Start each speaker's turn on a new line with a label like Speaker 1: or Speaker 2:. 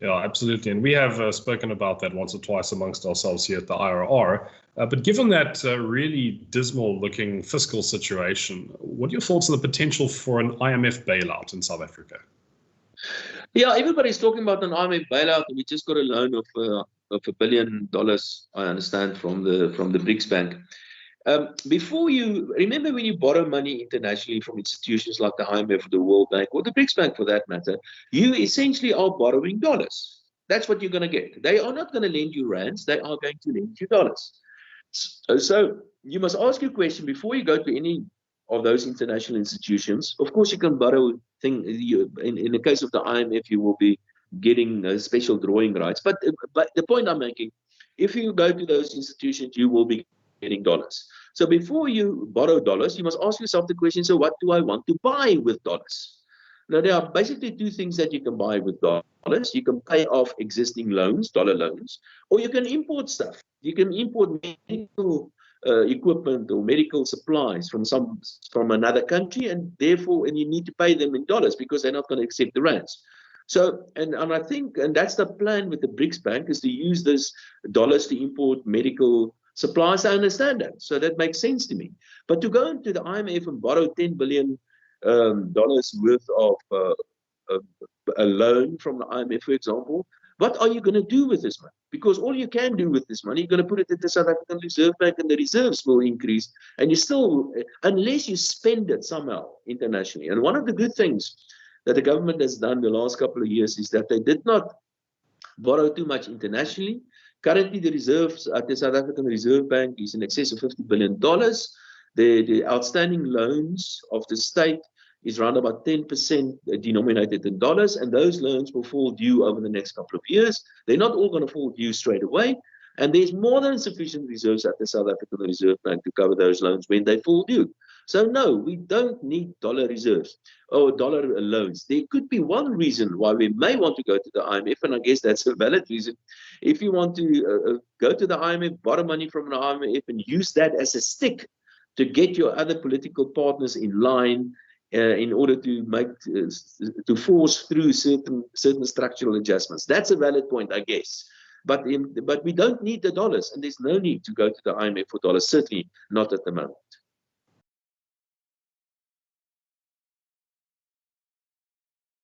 Speaker 1: Yeah, absolutely. And we have spoken about that once or twice amongst ourselves here at the IRR. But given that really dismal looking fiscal situation, what are your thoughts on the potential for an IMF bailout in South Africa?
Speaker 2: Yeah, everybody's talking about an IMF bailout. We just got a loan of $1 billion, I understand, from the BRICS Bank. Before you remember, when you borrow money internationally from institutions like the IMF, the World Bank, or the BRICS Bank for that matter, you essentially are borrowing dollars. That's what you're going to get. They are not going to lend you rands. They are going to lend you dollars. So you must ask your question before you go to any of those international institutions. Of course, you can borrow things. In the case of the IMF, you will be getting special drawing rights. But the point I'm making, if you go to those institutions, you will be getting dollars. So before you borrow dollars, you must ask yourself the question, so what do I want to buy with dollars? Now, there are basically two things that you can buy with dollars. You can pay off existing loans, dollar loans, or you can import stuff. You can import medical equipment or medical supplies from another country, and therefore, you need to pay them in dollars because they're not going to accept the rands. So, and I think, and that's the plan with the BRICS Bank, is to use this dollars to import medical supplies. I understand that, so that makes sense to me. But to go into the IMF and borrow $10 billion worth of a loan from the IMF, for example, what are you going to do with this money? Because all you can do with this money, you're going to put it at the South African Reserve Bank, and the reserves will increase. And you still, unless you spend it somehow internationally. And one of the good things that the government has done the last couple of years is that they did not borrow too much internationally. Currently, the reserves at the South African Reserve Bank is in excess of $50 billion. The outstanding loans of the state is around about 10% denominated in dollars, and those loans will fall due over the next couple of years. They're not all going to fall due straight away, and there's more than sufficient reserves at the South African Reserve Bank to cover those loans when they fall due. So no, we don't need dollar reserves or dollar loans. There could be one reason why we may want to go to the IMF, and I guess that's a valid reason. If you want to go to the IMF, borrow money from the IMF, and use that as a stick to get your other political partners in line, in order to force through certain structural adjustments. That's a valid point, I guess. But we don't need the dollars, and there's no need to go to the IMF for dollars, certainly not at the moment.